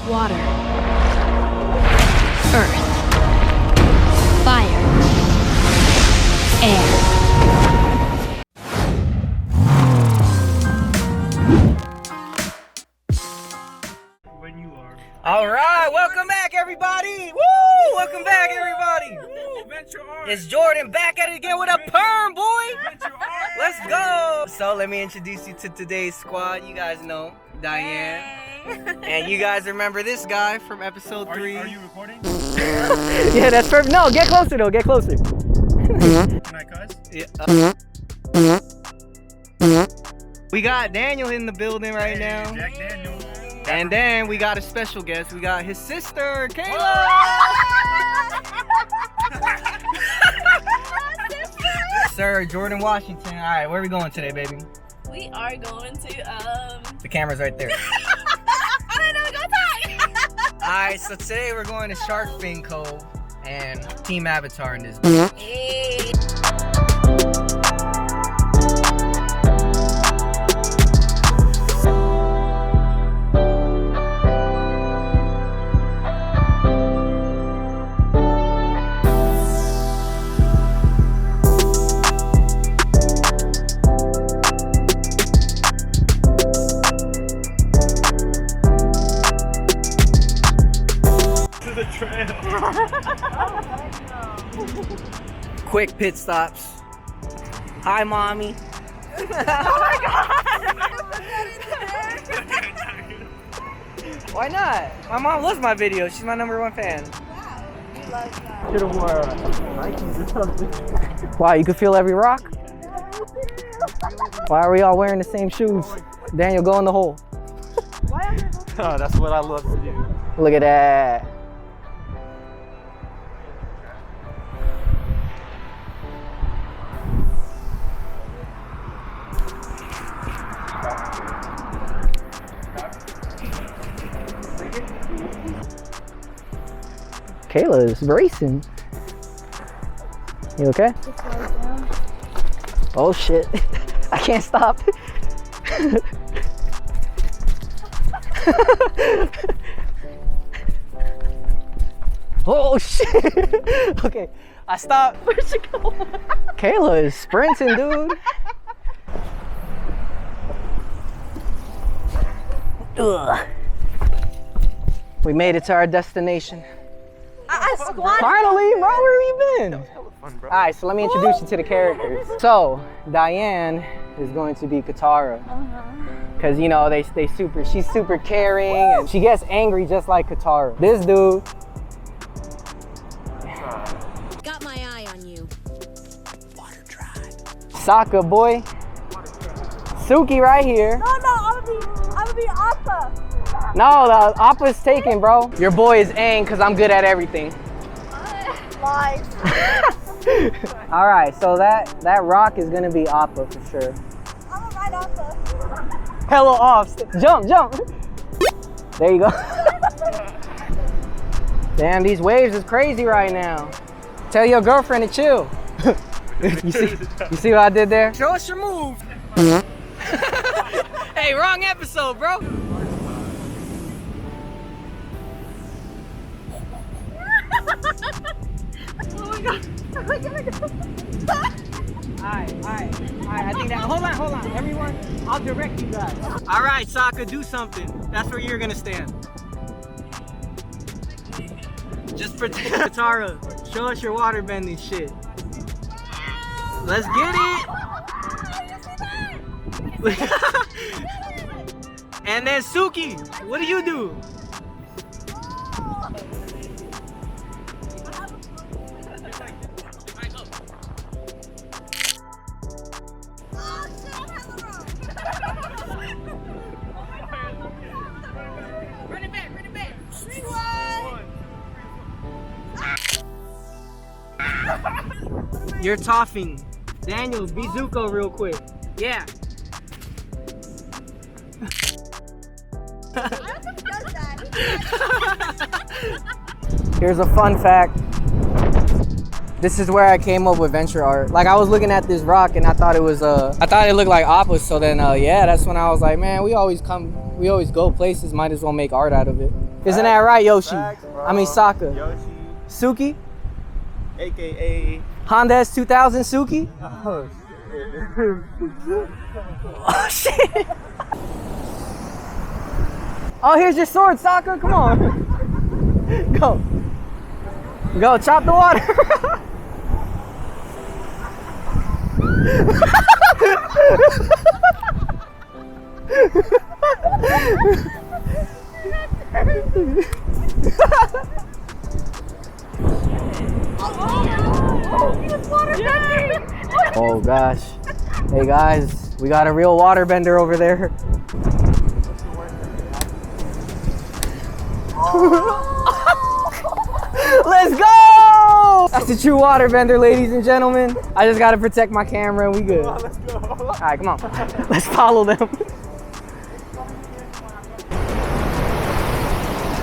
water, earth, fire, air. All right, welcome back, everybody. Woo! Welcome back, everybody. It's Jordan back at it again with a perm, boy. Let's go. So let me introduce you to today's squad. You guys know Diane, and you guys remember this guy from episode 3. Are you recording? Yeah, that's perfect. No, get closer though. Get closer. Can I cuss? Yeah. We got Daniel in the building right now. Jack Daniel. And then we got a special guest. We got his sister, Kayla. Sir, Jordan Washington. All right, where are we going today, baby? We are going to, The camera's right there. I don't know, go talk! All right, so today we're going to Shark Fin Cove and Team Avatar in this. Hey. The trail. Quick pit stops. Hi, mommy. Oh my god! Why not? My mom loves my video. She's my #1 fan. Wow, we love that. Should have wore Nikes or something. Wow, you can feel every rock? Why are we all wearing the same shoes? Daniel, go in the hole. Oh, that's what I love to do. Look at that. Kayla is racing. You okay? Oh shit. I can't stop. Oh shit. Okay, I stopped. Where'd you go? Kayla is sprinting, dude. Ugh. We made it to our destination. I squatted. Finally, bro, where have you been? Fun, bro. Alright, so let me introduce you to the characters. So, Diane is going to be Katara. Cause you know, she's super caring and she gets angry just like Katara. This dude. Got my eye on you. Sokka, boy. Suki right here. No, I'm gonna be Appa. No, the Appa's taken, bro. Your boy is Aang, cause I'm good at everything. Lies. All right, so that rock is gonna be Appa for sure. I'm gonna ride Appa. Hella off. Jump. There you go. Damn, these waves is crazy right now. Tell your girlfriend to chill. You see what I did there? Show us your move. Hey, wrong episode, bro. Oh my god. Alright, I think that, hold on, everyone, I'll direct you guys. Alright, Sokka, do something. That's where you're gonna stand. Just protect Katara. Show us your waterbending shit. Let's get it! And then Suki, what do you do? You're toffing. Daniel, be Zuko real quick. Yeah. Here's a fun fact. This is where I came up with venture art. Like I was looking at this rock and I thought it was I thought it looked like Appa. So then yeah, that's when I was like, man, we always go places, might as well make art out of it. Isn't that right, Yoshi? Facts, bro. I mean Sokka. Yoshi, Suki? aka. Honda S2000 Suki? Oh Oh shit! Oh, here's your sword, Sokka. Come on. Go. Go, chop the water. Oh gosh. Hey guys, we got a real waterbender over there. Let's go! That's the true waterbender, ladies and gentlemen. I just gotta protect my camera and we good. Let's go. Alright, come on. Let's follow them.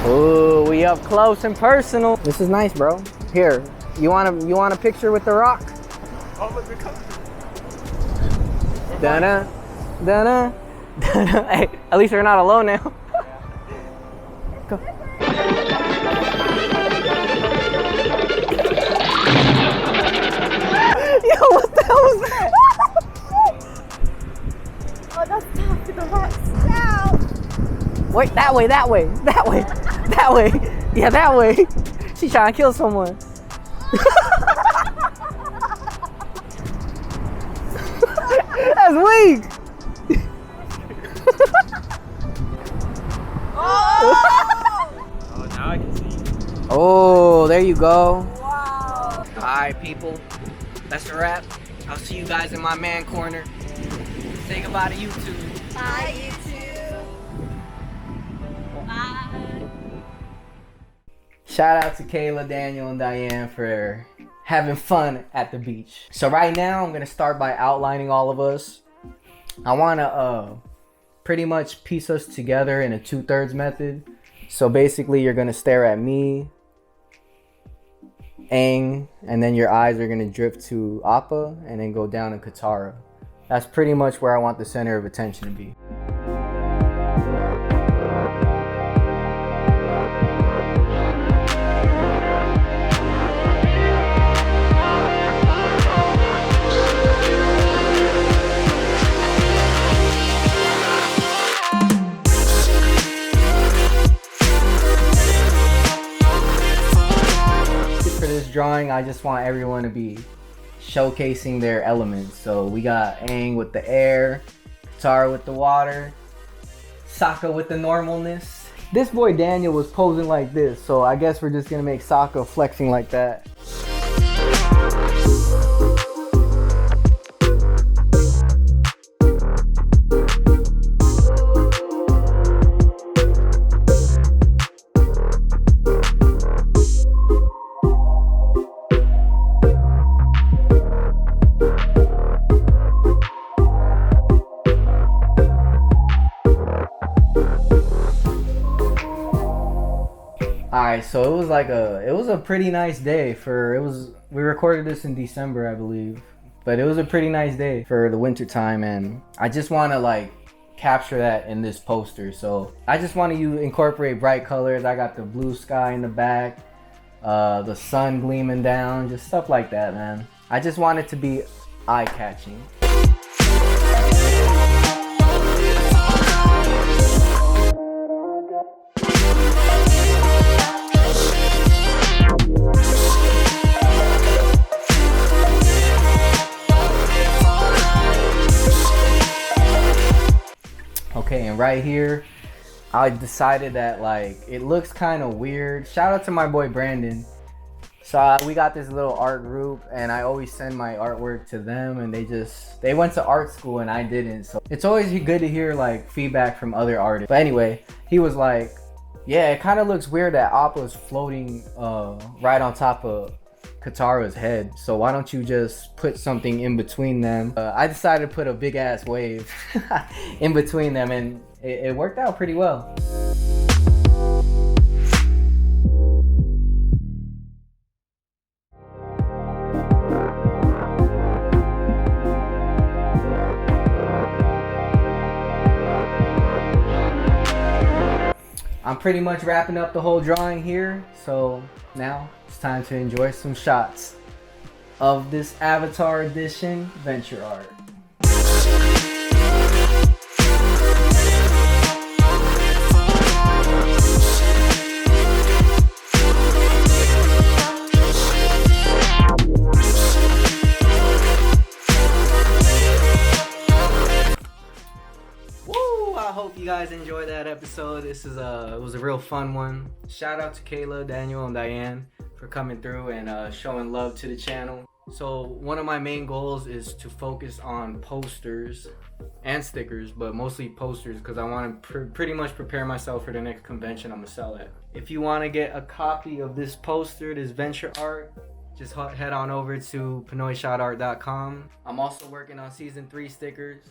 Ooh, we up close and personal. This is nice, bro. Here, you want a picture with the rock? Oh, look, they're coming. Dun-dun, dun-dun, dun-dun. Hey, at least we're not alone now. Go. Yo, what the hell was that? Oh, that's tough to go back down. Wait, that way, that way, that way, that way. Yeah, that way. She's trying to kill someone. That's weak. Oh, now I can see. Oh, there you go. Wow. All right, people. That's a wrap. I'll see you guys in my man corner. Say goodbye to YouTube. Bye, YouTube. Bye. Shout out to Kayla, Daniel, and Diane for having fun at the beach. So right now, I'm gonna start by outlining all of us. I wanna pretty much piece us together in a 2/3 method. So basically, you're gonna stare at me, Aang, and then your eyes are gonna drift to Appa, and then go down to Katara. That's pretty much where I want the center of attention to be. For this drawing, I just want everyone to be showcasing their elements. So we got Aang with the air, Katara with the water, Sokka with the normalness. This boy Daniel was posing like this, so I guess we're just gonna make Sokka flexing like that. Alright, so it was a pretty nice day we recorded this in December, I believe. But it was a pretty nice day for the winter time, and I just want to like capture that in this poster. So I just want to incorporate bright colors. I got the blue sky in the back, the sun gleaming down, just stuff like that, man. I just want it to be eye-catching. Okay, and right here, I decided that like it looks kind of weird. Shout out to my boy Brandon. So we got this little art group, and I always send my artwork to them, and they went to art school and I didn't. So it's always good to hear like feedback from other artists. But anyway, he was like, yeah, it kind of looks weird that Appa's floating right on top of Katara's head, so why don't you just put something in between them? I decided to put a big ass wave in between them, and it worked out pretty well. I'm pretty much wrapping up the whole drawing here. So now it's time to enjoy some shots of this Avatar Edition Venture Art. I hope you guys enjoyed that episode. This is it was a real fun one. Shout out to Kayla, Daniel, and Diane for coming through and showing love to the channel. So one of my main goals is to focus on posters and stickers, but mostly posters because I want to pretty much prepare myself for the next convention I'm gonna sell at. If you want to get a copy of this poster, this Venture Art, just head on over to PinoyShotArt.com. I'm also working on season 3 stickers.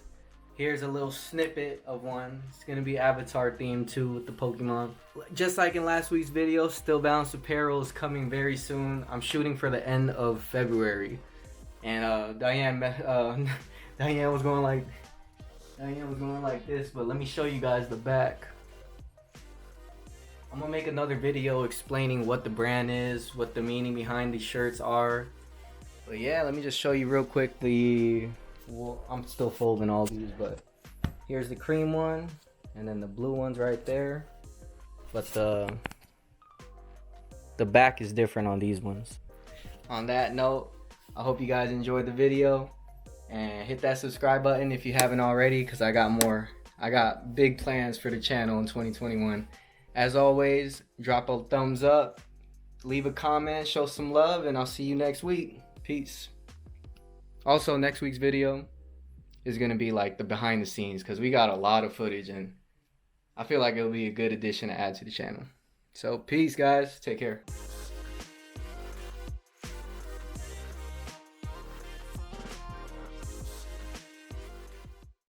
Here's a little snippet of one. It's gonna be Avatar themed too with the Pokemon. Just like in last week's video, Still Balanced Apparel is coming very soon. I'm shooting for the end of February. And Diane was going like this, but let me show you guys the back. I'm gonna make another video explaining what the brand is, what the meaning behind these shirts are. But yeah, let me just show you real quick well, I'm still folding all these, but here's the cream one, and then the blue one's right there. But the back is different on these ones. On that note, I hope you guys enjoyed the video, and hit that subscribe button if you haven't already, because I got big plans for the channel in 2021. As always, drop a thumbs up, leave a comment, show some love, and I'll see you next week. Peace. Also, next week's video is going to be like the behind the scenes because we got a lot of footage and I feel like it'll be a good addition to add to the channel. So, peace guys. Take care.